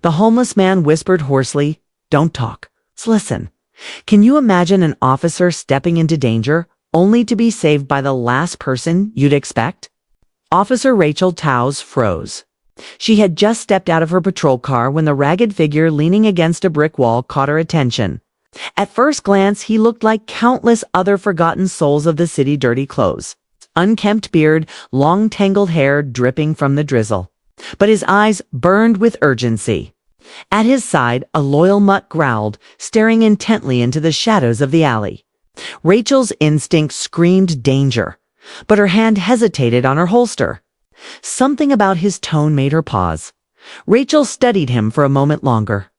The homeless man whispered hoarsely, "Don't talk. Let's listen. Can you imagine an officer stepping into danger only to be saved by the last person you'd expect?" Officer Rachel Towes froze. She had just stepped out of her patrol car when the ragged figure leaning against a brick wall caught her attention. At first glance, he looked like countless other forgotten souls of the city dirty clothes. Unkempt beard, long tangled hair dripping from the drizzle. But his eyes burned with urgency. At his side, a loyal mutt growled, staring intently into the shadows of the alley. Rachel's instinct screamed danger, but her hand hesitated on her holster. Something about his tone made her pause. Rachel studied him for a moment longer.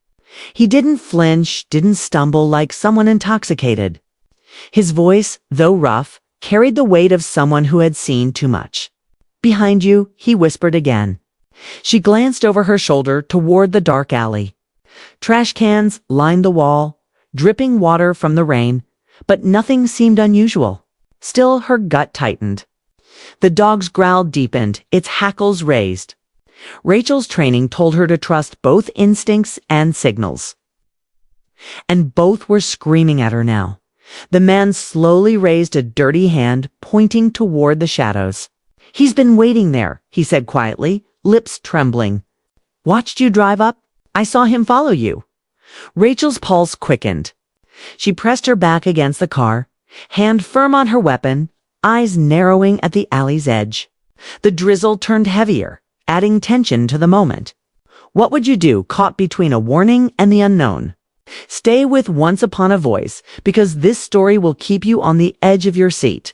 He didn't flinch, didn't stumble like someone intoxicated. His voice, though rough, carried the weight of someone who had seen too much. "Behind you," he whispered again. She glanced over her shoulder toward the dark alley. Trash cans lined the wall, dripping water from the rain, but nothing seemed unusual. Still, her gut tightened. The dog's growl deepened, its hackles raised. Rachel's training told her to trust both instincts and signals. And both were screaming at her now. The man slowly raised a dirty hand, pointing toward the shadows. "He's been waiting there," he said quietly, lips trembling. "Watched you drive up? I saw him follow you." Rachel's pulse quickened. She pressed her back against the car, hand firm on her weapon, eyes narrowing at the alley's edge. The drizzle turned heavier, adding tension to the moment. What would you do caught between a warning and the unknown? Stay with Once Upon a Voice, because this story will keep you on the edge of your seat.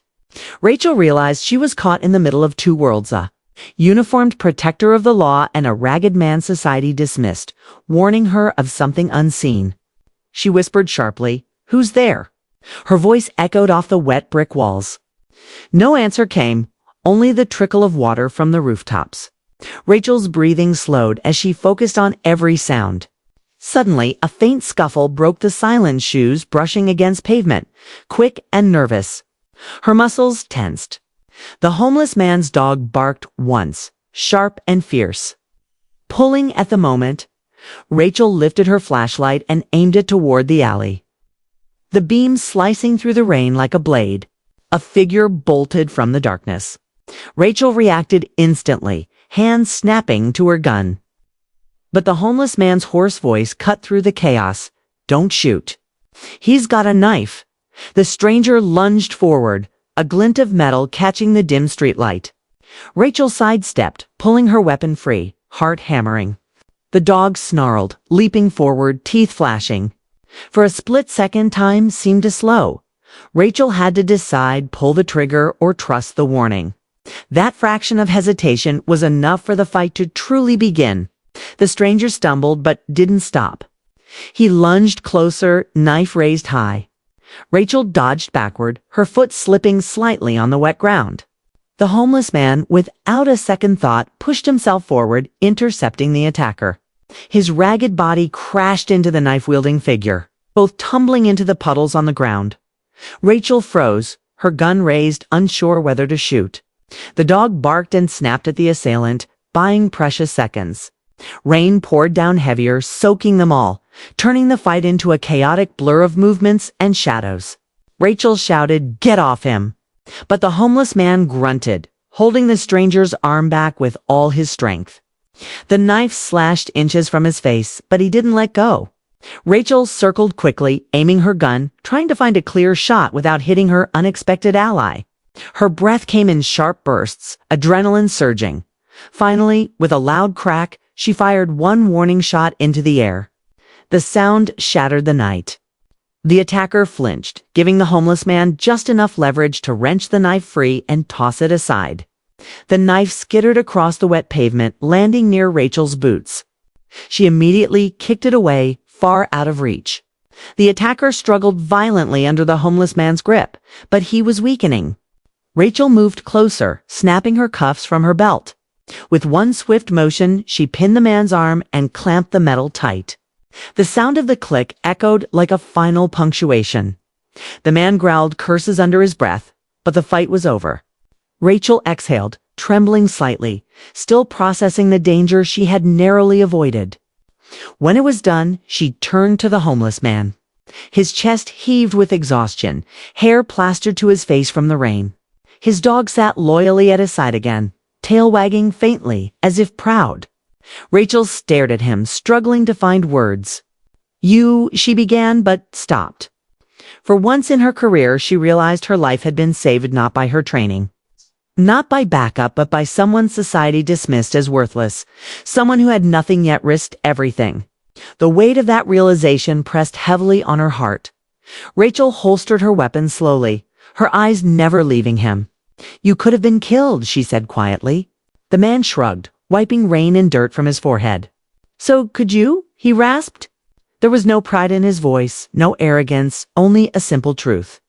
Rachel realized she was caught in the middle of two worlds, a uniformed protector of the law and a ragged man society dismissed, warning her of something unseen. She whispered sharply, "Who's there?" Her voice echoed off the wet brick walls. No answer came, only the trickle of water from the rooftops. Rachel's breathing slowed as she focused on every sound. Suddenly, a faint scuffle broke the silence, shoes brushing against pavement, quick and nervous. Her muscles tensed. The homeless man's dog barked once, sharp and fierce. Pulling at the moment, Rachel lifted her flashlight and aimed it toward the alley. The beam slicing through the rain like a blade. A figure bolted from the darkness. Rachel reacted instantly, hands snapping to her gun. But the homeless man's hoarse voice cut through the chaos. "Don't shoot. He's got a knife." The stranger lunged forward, a glint of metal catching the dim streetlight. Rachel sidestepped, pulling her weapon free, heart hammering. The dog snarled, leaping forward, teeth flashing. For a split second, time seemed to slow. Rachel had to decide, pull the trigger or trust the warning. That fraction of hesitation was enough for the fight to truly begin. The stranger stumbled but didn't stop. He lunged closer, knife raised high. Rachel dodged backward, her foot slipping slightly on the wet ground. The homeless man, without a second thought, pushed himself forward, intercepting the attacker. His ragged body crashed into the knife-wielding figure, both tumbling into the puddles on the ground. Rachel froze, her gun raised, unsure whether to shoot. The dog barked and snapped at the assailant, buying precious seconds. Rain poured down heavier, soaking them all, turning the fight into a chaotic blur of movements and shadows. Rachel shouted, "Get off him!" But the homeless man grunted, holding the stranger's arm back with all his strength. The knife slashed inches from his face, but he didn't let go. Rachel circled quickly, aiming her gun, trying to find a clear shot without hitting her unexpected ally. Her breath came in sharp bursts, adrenaline surging. Finally, with a loud crack, she fired one warning shot into the air. The sound shattered the night. The attacker flinched, giving the homeless man just enough leverage to wrench the knife free and toss it aside. The knife skittered across the wet pavement, landing near Rachel's boots. She immediately kicked it away, far out of reach. The attacker struggled violently under the homeless man's grip, but he was weakening. Rachel moved closer, snapping her cuffs from her belt. With one swift motion, she pinned the man's arm and clamped the metal tight. The sound of the click echoed like a final punctuation. The man growled curses under his breath, but the fight was over. Rachel exhaled, trembling slightly, still processing the danger she had narrowly avoided. When it was done, she turned to the homeless man. His chest heaved with exhaustion, hair plastered to his face from the rain. His dog sat loyally at his side again, tail wagging faintly, as if proud. Rachel stared at him, struggling to find words. She began, but stopped. For once in her career, she realized her life had been saved not by her training. Not by backup, but by someone society dismissed as worthless. Someone who had nothing yet risked everything. The weight of that realization pressed heavily on her heart. Rachel holstered her weapon slowly, her eyes never leaving him. You could have been killed, she said quietly. The man shrugged, wiping rain and dirt from his forehead. So could you? He rasped. There was no pride in his voice, no arrogance, only a simple truth.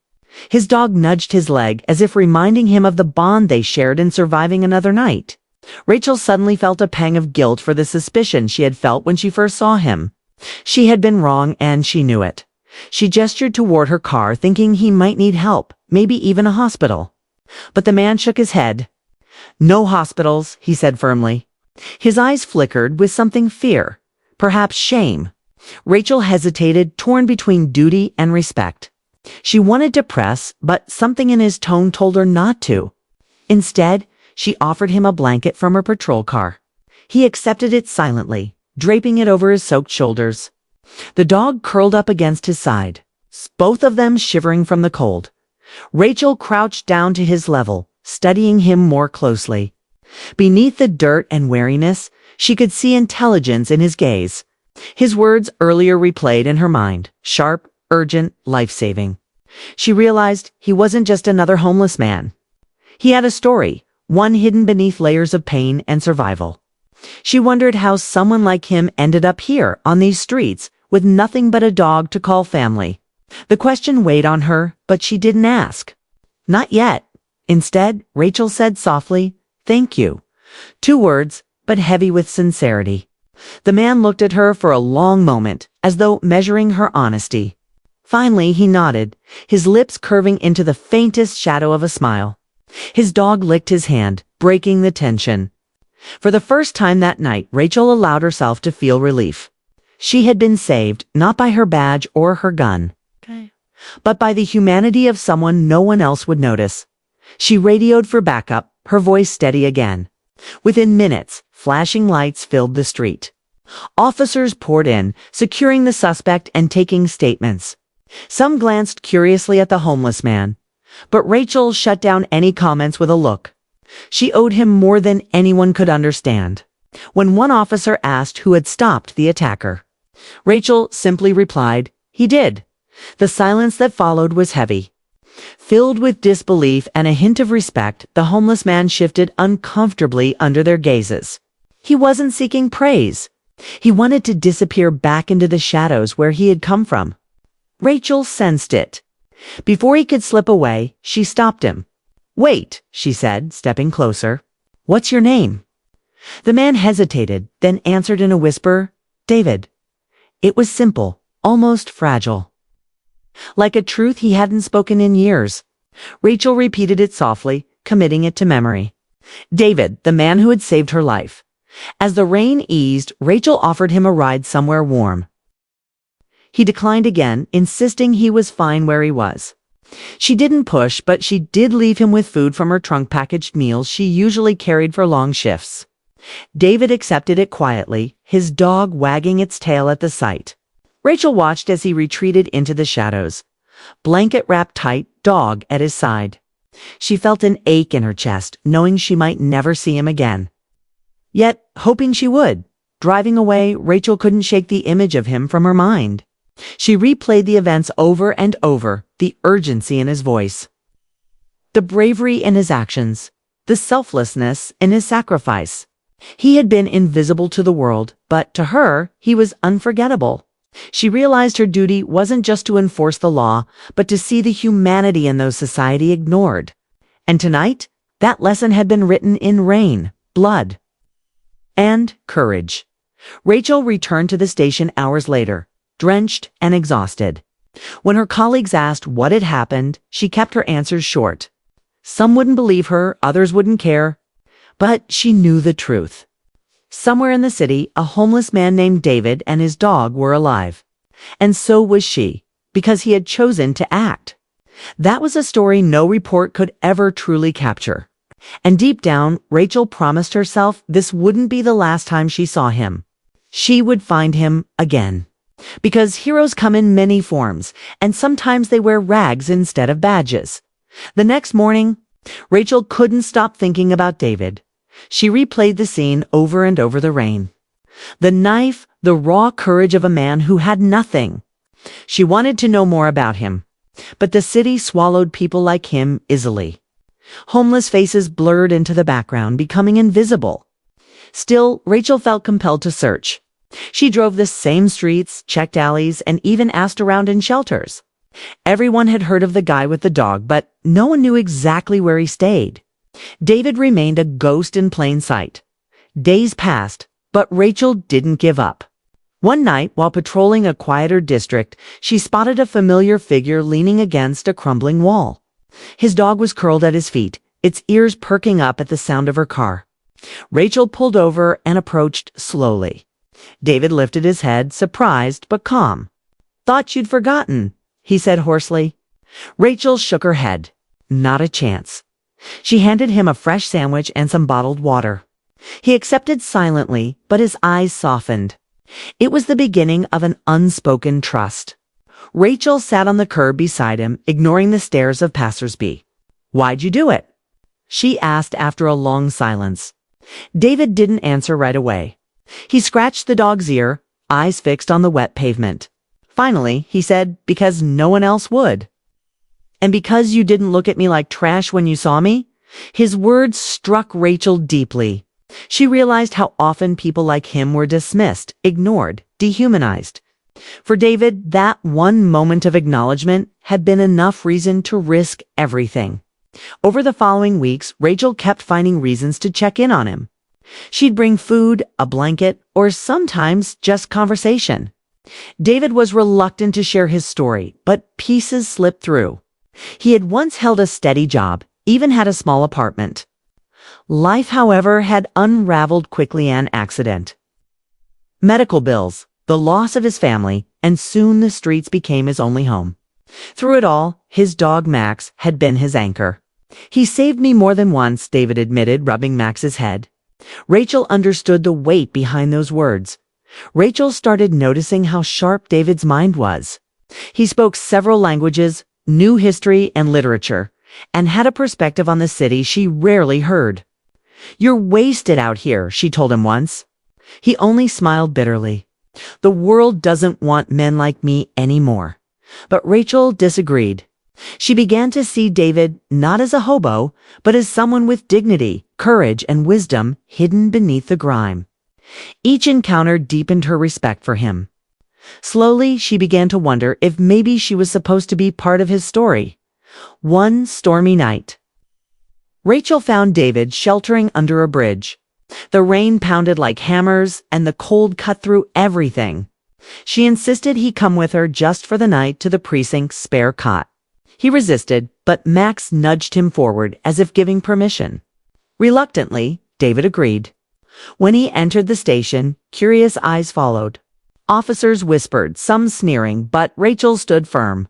His dog nudged his leg as if reminding him of the bond they shared in surviving another night. Rachel suddenly felt a pang of guilt for the suspicion she had felt when she first saw him. She had been wrong and she knew it. She gestured toward her car, thinking he might need help, maybe even a hospital. But the man shook his head. No hospitals, he said firmly. His eyes flickered with something fear, perhaps shame. Rachel hesitated, torn between duty and respect. She wanted to press, but something in his tone told her not to. Instead, she offered him a blanket from her patrol car. He accepted it silently, draping it over his soaked shoulders. The dog curled up against his side, both of them shivering from the cold. Rachel crouched down to his level, studying him more closely. Beneath the dirt and wariness, she could see intelligence in his gaze. His words earlier replayed in her mind, sharp, urgent, life-saving. She realized he wasn't just another homeless man. He had a story, one hidden beneath layers of pain and survival. She wondered how someone like him ended up here, on these streets, with nothing but a dog to call family. The question weighed on her, but she didn't ask. Not yet. Instead, Rachel said softly, "Thank you." 2 words, but heavy with sincerity. The man looked at her for a long moment, as though measuring her honesty. Finally, he nodded, his lips curving into the faintest shadow of a smile. His dog licked his hand, breaking the tension. For the first time that night, Rachel allowed herself to feel relief. She had been saved, not by her badge or her gun, but by the humanity of someone no one else would notice. She radioed for backup, her voice steady again. Within minutes, flashing lights filled the street. Officers poured in, securing the suspect and taking statements. Some glanced curiously at the homeless man, but Rachel shut down any comments with a look. She owed him more than anyone could understand. When one officer asked who had stopped the attacker, Rachel simply replied, "He did." The silence that followed was heavy. Filled with disbelief and a hint of respect, the homeless man shifted uncomfortably under their gazes. He wasn't seeking praise. He wanted to disappear back into the shadows where he had come from. Rachel sensed it. Before he could slip away, she stopped him. "Wait," she said, stepping closer. "What's your name?" The man hesitated, then answered in a whisper, "David." It was simple, almost fragile. Like a truth he hadn't spoken in years. Rachel repeated it softly, committing it to memory. David, the man who had saved her life. As the rain eased, Rachel offered him a ride somewhere warm. He declined again, insisting he was fine where he was. She didn't push, but she did leave him with food from her trunk-packaged meals she usually carried for long shifts. David accepted it quietly, his dog wagging its tail at the sight. Rachel watched as he retreated into the shadows. Blanket wrapped tight, dog at his side. She felt an ache in her chest, knowing she might never see him again. Yet, hoping she would. Driving away, Rachel couldn't shake the image of him from her mind. She replayed the events over and over, the urgency in his voice, the bravery in his actions, the selflessness in his sacrifice. He had been invisible to the world, but to her, he was unforgettable. She realized her duty wasn't just to enforce the law, but to see the humanity in those society ignored. And tonight, that lesson had been written in rain, blood, and courage. Rachel returned to the station hours later, drenched and exhausted. When her colleagues asked what had happened, she kept her answers short. Some wouldn't believe her, others wouldn't care. But she knew the truth. Somewhere in the city, a homeless man named David and his dog were alive. And so was she, because he had chosen to act. That was a story no report could ever truly capture. And deep down, Rachel promised herself this wouldn't be the last time she saw him. She would find him again. Because heroes come in many forms, and sometimes they wear rags instead of badges. The next morning, Rachel couldn't stop thinking about David. She replayed the scene over and over the rain. The knife, the raw courage of a man who had nothing. She wanted to know more about him. But the city swallowed people like him easily. Homeless faces blurred into the background, becoming invisible. Still, Rachel felt compelled to search. She drove the same streets, checked alleys, and even asked around in shelters. Everyone had heard of the guy with the dog, but no one knew exactly where he stayed. David remained a ghost in plain sight. Days passed, but Rachel didn't give up. One night, while patrolling a quieter district, she spotted a familiar figure leaning against a crumbling wall. His dog was curled at his feet, its ears perking up at the sound of her car. Rachel pulled over and approached slowly. David lifted his head, surprised but calm. "Thought you'd forgotten," he said hoarsely. Rachel shook her head. Not a chance. She handed him a fresh sandwich and some bottled water. He accepted silently, but his eyes softened. It was the beginning of an unspoken trust. Rachel sat on the curb beside him, ignoring the stares of passersby. "Why'd you do it?" she asked after a long silence. David didn't answer right away. He scratched the dog's ear, eyes fixed on the wet pavement. Finally, he said, "Because no one else would." "And because you didn't look at me like trash when you saw me?" His words struck Rachel deeply. She realized how often people like him were dismissed, ignored, dehumanized. For David, that one moment of acknowledgement had been enough reason to risk everything. Over the following weeks, Rachel kept finding reasons to check in on him. She'd bring food, a blanket, or sometimes just conversation. David was reluctant to share his story, but pieces slipped through. He had once held a steady job, even had a small apartment. Life, however, had unraveled quickly an accident. Medical bills, the loss of his family, and soon the streets became his only home. Through it all, his dog Max had been his anchor. "He saved me more than once," David admitted, rubbing Max's head. Rachel understood the weight behind those words. Rachel started noticing how sharp David's mind was. He spoke several languages, knew history and literature, and had a perspective on the city she rarely heard. "You're wasted out here," she told him once. He only smiled bitterly. "The world doesn't want men like me anymore." But Rachel disagreed. She began to see David not as a hobo, but as someone with dignity, courage, and wisdom hidden beneath the grime. Each encounter deepened her respect for him. Slowly, she began to wonder if maybe she was supposed to be part of his story. One stormy night, Rachel found David sheltering under a bridge. The rain pounded like hammers, and the cold cut through everything. She insisted he come with her just for the night to the precinct's spare cot. He resisted, but Max nudged him forward as if giving permission. Reluctantly, David agreed. When he entered the station, curious eyes followed. Officers whispered, some sneering, but Rachel stood firm.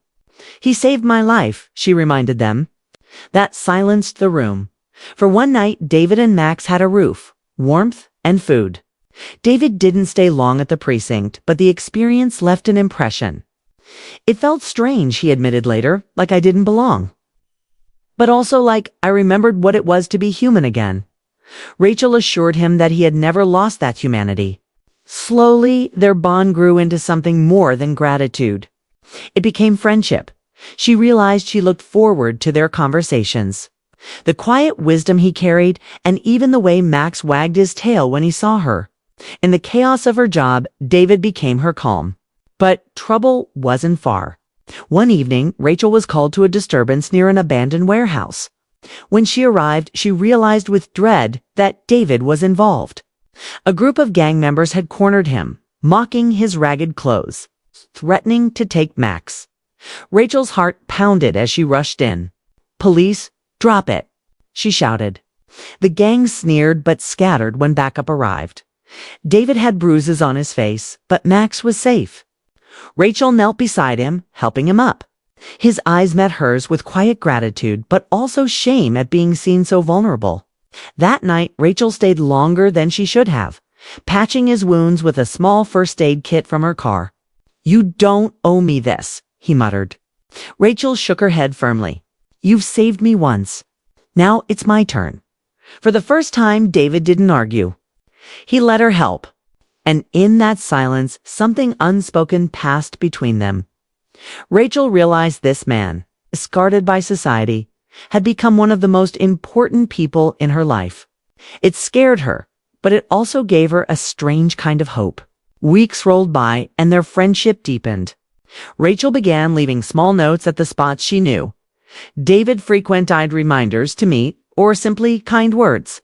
"He saved my life," she reminded them. That silenced the room. For one night, David and Max had a roof, warmth, and food. David didn't stay long at the precinct, but the experience left an impression. "It felt strange," he admitted later, "like I didn't belong. But also like I remembered what it was to be human again." Rachel assured him that he had never lost that humanity. Slowly, their bond grew into something more than gratitude. It became friendship. She realized she looked forward to their conversations. The quiet wisdom he carried, and even the way Max wagged his tail when he saw her. In the chaos of her job, David became her calm. But trouble wasn't far. One evening, Rachel was called to a disturbance near an abandoned warehouse. When she arrived, she realized with dread that David was involved. A group of gang members had cornered him, mocking his ragged clothes, threatening to take Max. Rachel's heart pounded as she rushed in. "Police, drop it," she shouted. The gang sneered but scattered when backup arrived. David had bruises on his face, but Max was safe. Rachel knelt beside him, helping him up. His eyes met hers with quiet gratitude, but also shame at being seen so vulnerable. That night, Rachel stayed longer than she should have, patching his wounds with a small first aid kit from her car. "You don't owe me this," he muttered. Rachel shook her head firmly. "You've saved me once. Now it's my turn." For the first time, David didn't argue. He let her help. And in that silence, something unspoken passed between them. Rachel realized this man, discarded by society, had become one of the most important people in her life. It scared her, but it also gave her a strange kind of hope. Weeks rolled by, and their friendship deepened. Rachel began leaving small notes at the spots she knew. David frequent-eyed reminders to meet, or simply kind words.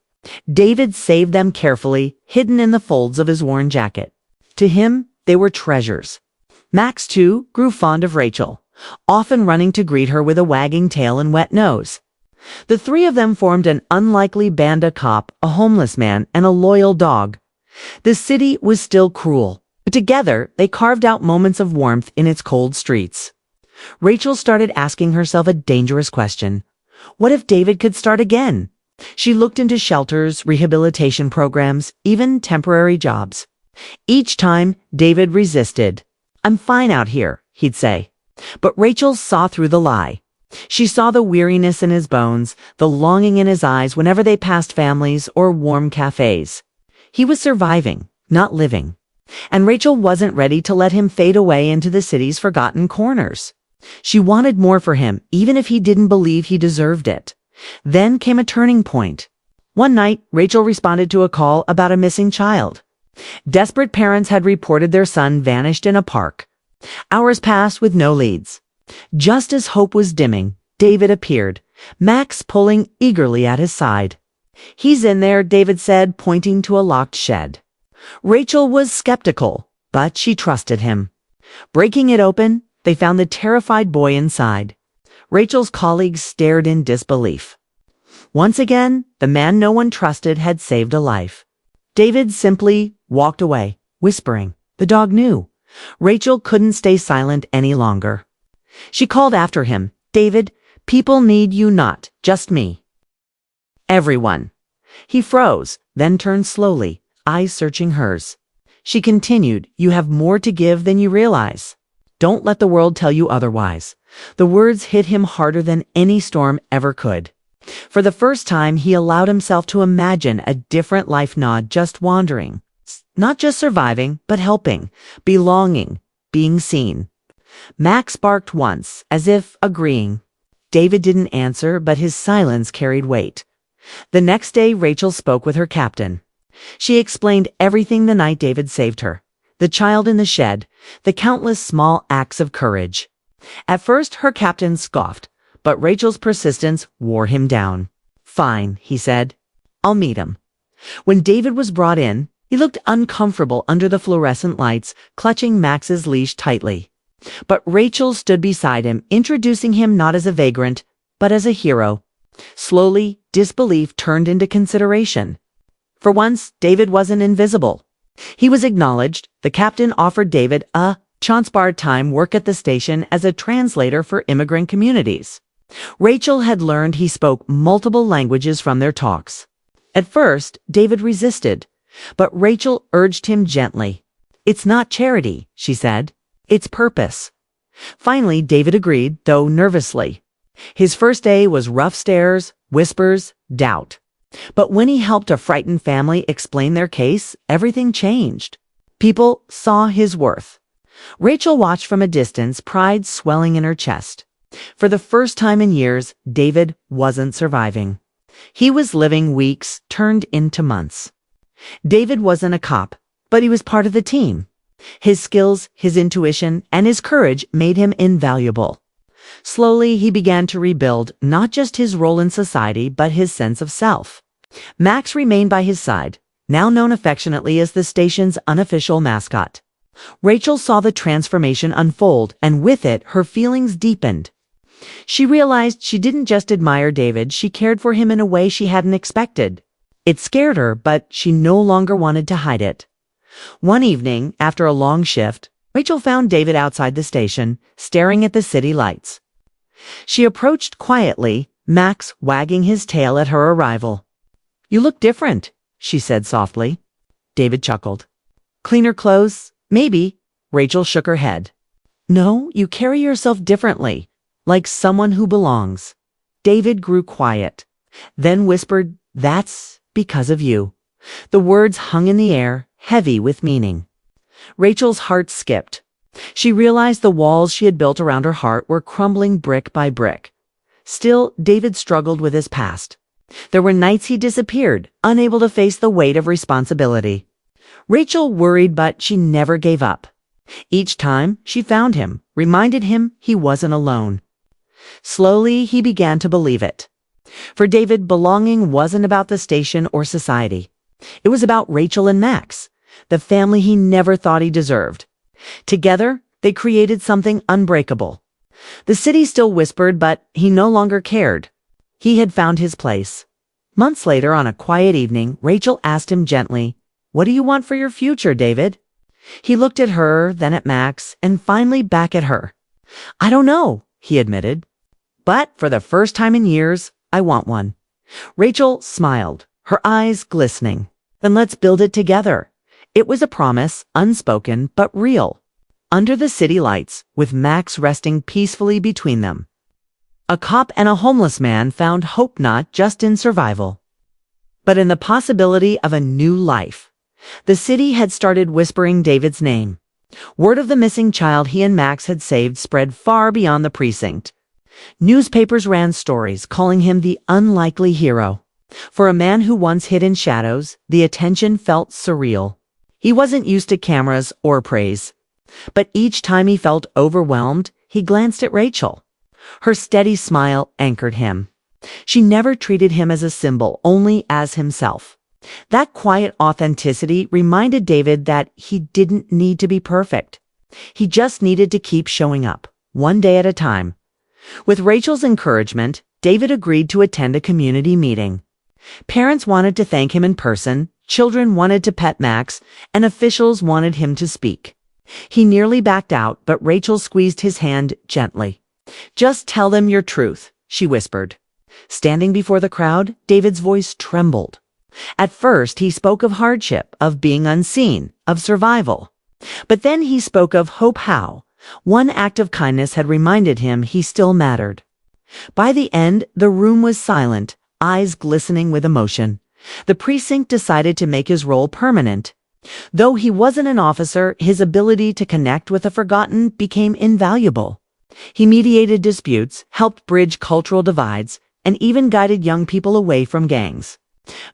David saved them carefully, hidden in the folds of his worn jacket. To him, they were treasures. Max, too, grew fond of Rachel, often running to greet her with a wagging tail and wet nose. The three of them formed an unlikely band: a cop, a homeless man, and a loyal dog. The city was still cruel, but together they carved out moments of warmth in its cold streets. Rachel started asking herself a dangerous question. What if David could start again? She looked into shelters, rehabilitation programs, even temporary jobs. Each time, David resisted. "I'm fine out here," he'd say. But Rachel saw through the lie. She saw the weariness in his bones, the longing in his eyes whenever they passed families or warm cafes. He was surviving, not living. And Rachel wasn't ready to let him fade away into the city's forgotten corners. She wanted more for him, even if he didn't believe he deserved it. Then came a turning point. One night, Rachel responded to a call about a missing child. Desperate parents had reported their son vanished in a park. Hours passed with no leads. Just as hope was dimming, David appeared, Max pulling eagerly at his side. "He's in there," David said, pointing to a locked shed. Rachel was skeptical, but she trusted him. Breaking it open, they found the terrified boy inside. Rachel's colleagues stared in disbelief. Once again, the man no one trusted had saved a life. David simply walked away, whispering. The dog knew. Rachel couldn't stay silent any longer. She called after him, "David, people need you, not just me. Everyone." He froze, then turned slowly, eyes searching hers. She continued, "You have more to give than you realize. Don't let the world tell you otherwise." The words hit him harder than any storm ever could. For the first time, he allowed himself to imagine a different life, not just wandering, not just surviving, but helping, belonging, being seen. Max barked once, as if agreeing. David didn't answer, but his silence carried weight. The next day, Rachel spoke with her captain. She explained everything the night David saved her. The child in the shed, the countless small acts of courage. At first, her captain scoffed, but Rachel's persistence wore him down. "Fine," he said. "I'll meet him." When David was brought in, he looked uncomfortable under the fluorescent lights, clutching Max's leash tightly. But Rachel stood beside him, introducing him not as a vagrant, but as a hero. Slowly, disbelief turned into consideration. For once, David wasn't invisible. He was acknowledged. The captain offered David a chance part-time work at the station as a translator for immigrant communities. Rachel had learned he spoke multiple languages from their talks. At first, David resisted, but Rachel urged him gently. "It's not charity," she said. "It's purpose." Finally, David agreed, though nervously. His first day was rough stares, whispers, doubt. But when he helped a frightened family explain their case, everything changed. People saw his worth. Rachel watched from a distance, pride swelling in her chest. For the first time in years, David wasn't surviving. He was living weeks turned into months. David wasn't a cop, but he was part of the team. His skills, his intuition, and his courage made him invaluable. Slowly, he began to rebuild not just his role in society, but his sense of self. Max remained by his side, now known affectionately as the station's unofficial mascot. Rachel saw the transformation unfold, and with it, her feelings deepened. She realized she didn't just admire David, she cared for him in a way she hadn't expected. It scared her, but she no longer wanted to hide it. One evening, after a long shift, Rachel found David outside the station, staring at the city lights. She approached quietly, Max wagging his tail at her arrival. "You look different," she said softly. David chuckled. "Cleaner clothes? Maybe." Rachel shook her head. "No, you carry yourself differently, like someone who belongs." David grew quiet, then whispered, "That's because of you." The words hung in the air, heavy with meaning. Rachel's heart skipped. She realized the walls she had built around her heart were crumbling brick by brick. Still, David struggled with his past. There were nights he disappeared, unable to face the weight of responsibility. Rachel worried, but she never gave up. Each time, she found him, reminded him he wasn't alone. Slowly, he began to believe it. For David, belonging wasn't about the station or society. It was about Rachel and Max, the family he never thought he deserved. Together, they created something unbreakable. The city still whispered, but he no longer cared. He had found his place. Months later, on a quiet evening, Rachel asked him gently, "What do you want for your future, David?" He looked at her, then at Max, and finally back at her. "I don't know," he admitted. "But for the first time in years, I want one." Rachel smiled, her eyes glistening. "Then let's build it together." It was a promise, unspoken but real. Under the city lights, with Max resting peacefully between them. A cop and a homeless man found hope not just in survival, but in the possibility of a new life. The city had started whispering David's name. Word of the missing child he and Max had saved spread far beyond the precinct. Newspapers ran stories calling him the unlikely hero. For a man who once hid in shadows, the attention felt surreal. He wasn't used to cameras or praise. But each time he felt overwhelmed, he glanced at Rachel. Her steady smile anchored him. She never treated him as a symbol, only as himself. That quiet authenticity reminded David that he didn't need to be perfect. He just needed to keep showing up, one day at a time. With Rachel's encouragement, David agreed to attend a community meeting. Parents wanted to thank him in person, children wanted to pet Max, and officials wanted him to speak. He nearly backed out, but Rachel squeezed his hand gently. "Just tell them your truth," she whispered. Standing before the crowd, David's voice trembled. At first, he spoke of hardship, of being unseen, of survival. But then he spoke of hope. How one act of kindness had reminded him he still mattered. By the end, the room was silent, eyes glistening with emotion. The precinct decided to make his role permanent. Though he wasn't an officer, his ability to connect with the forgotten became invaluable. He mediated disputes, helped bridge cultural divides, and even guided young people away from gangs.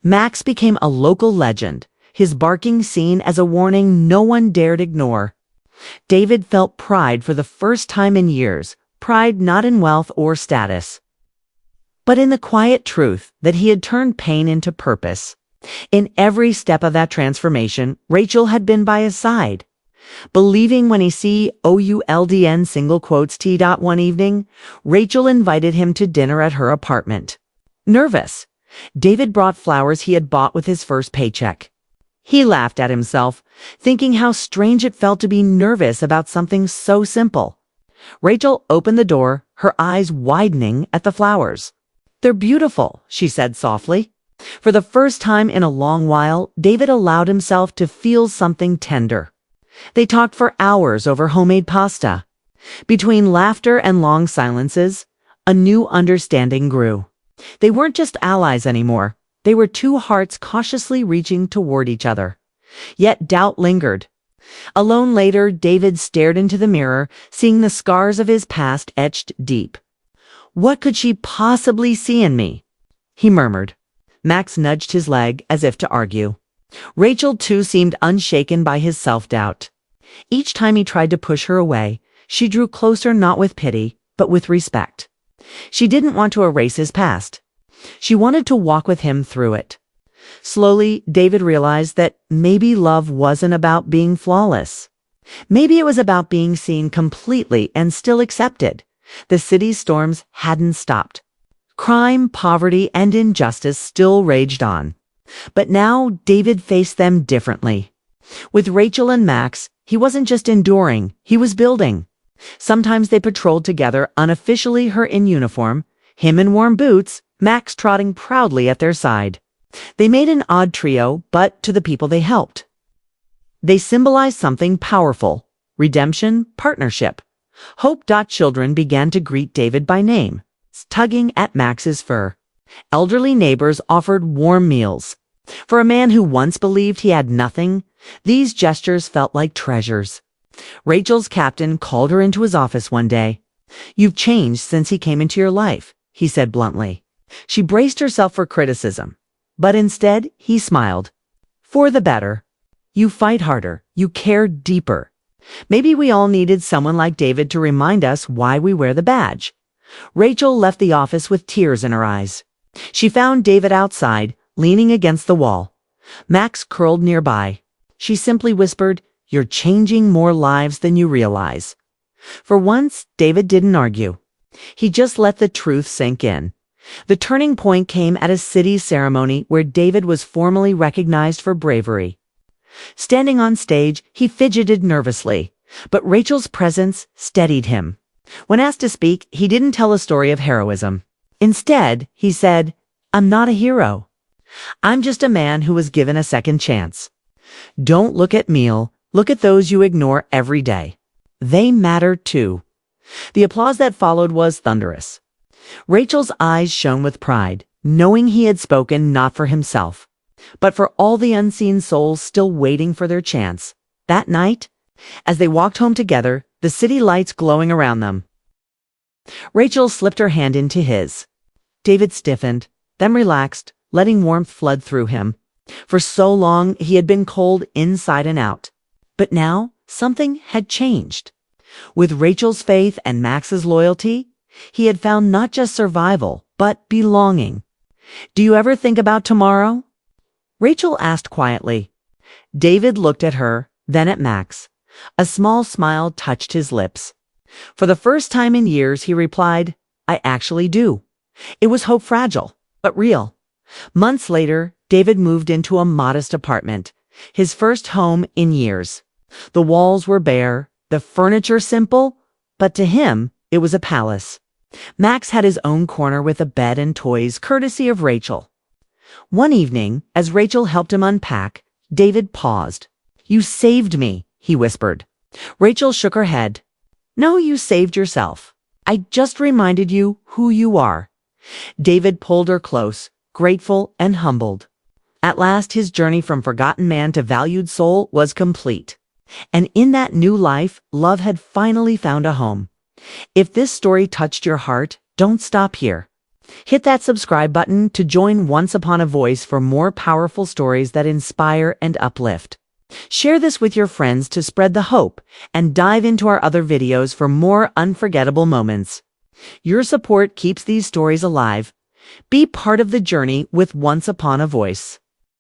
Max became a local legend, his barking seen as a warning no one dared ignore. David felt pride for the first time in years, pride not in wealth or status, but in the quiet truth that he had turned pain into purpose. In every step of that transformation, Rachel had been by his side. Believing when he COULDN single quotes T. One evening, Rachel invited him to dinner at her apartment. Nervous, David brought flowers he had bought with his first paycheck. He laughed at himself, thinking how strange it felt to be nervous about something so simple. Rachel opened the door, her eyes widening at the flowers. "They're beautiful," she said softly. For the first time in a long while, David allowed himself to feel something tender. They talked for hours over homemade pasta. Between laughter and long silences, a new understanding grew. They weren't just allies anymore. They were two hearts cautiously reaching toward each other. Yet doubt lingered. Alone later, David stared into the mirror, seeing the scars of his past etched deep. "What could she possibly see in me?" he murmured. Max nudged his leg as if to argue. Rachel, too, seemed unshaken by his self-doubt. Each time he tried to push her away, she drew closer, not with pity, but with respect. She didn't want to erase his past. She wanted to walk with him through it. Slowly, David realized that maybe love wasn't about being flawless. Maybe it was about being seen completely and still accepted. The city's storms hadn't stopped. Crime, poverty, and injustice still raged on. But now David faced them differently. With Rachel and Max, he wasn't just enduring, he was building. Sometimes they patrolled together, unofficially her in uniform, him in warm boots, Max trotting proudly at their side. They made an odd trio, but to the people they helped, they symbolized something powerful: redemption, partnership. Hope. Children began to greet David by name, tugging at Max's fur. Elderly neighbors offered warm meals. For a man who once believed he had nothing, these gestures felt like treasures. Rachel's captain called her into his office one day. "You've changed since he came into your life," he said bluntly. She braced herself for criticism, but instead he smiled. "For the better. You fight harder. You care deeper. Maybe we all needed someone like David to remind us why we wear the badge." Rachel left the office with tears in her eyes. She found David outside, leaning against the wall. Max curled nearby. She simply whispered, "You're changing more lives than you realize." For once, David didn't argue. He just let the truth sink in. The turning point came at a city ceremony where David was formally recognized for bravery. Standing on stage, he fidgeted nervously, but Rachel's presence steadied him. When asked to speak, he didn't tell a story of heroism. Instead, he said, "I'm not a hero. I'm just a man who was given a second chance. Don't look at me, look at those you ignore every day. They matter too." The applause that followed was thunderous. Rachel's eyes shone with pride, knowing he had spoken not for himself, but for all the unseen souls still waiting for their chance. That night, as they walked home together, the city lights glowing around them, Rachel slipped her hand into his. David stiffened, then relaxed, letting warmth flood through him. For so long, he had been cold inside and out. But now, something had changed. With Rachel's faith and Max's loyalty, he had found not just survival, but belonging. "Do you ever think about tomorrow?" Rachel asked quietly. David looked at her, then at Max. A small smile touched his lips. For the first time in years, he replied, "I actually do." It was hope fragile, but real. Months later, David moved into a modest apartment, his first home in years. The walls were bare, the furniture simple, but to him, it was a palace. Max had his own corner with a bed and toys, courtesy of Rachel. One evening, as Rachel helped him unpack, David paused. "You saved me," he whispered. Rachel shook her head. "No, you saved yourself. I just reminded you who you are." David pulled her close, grateful and humbled. At last, his journey from forgotten man to valued soul was complete. And in that new life, love had finally found a home. If this story touched your heart, don't stop here. Hit that subscribe button to join Once Upon a Voice for more powerful stories that inspire and uplift. Share this with your friends to spread the hope, and dive into our other videos for more unforgettable moments. Your support keeps these stories alive. Be part of the journey with Once Upon a Voice.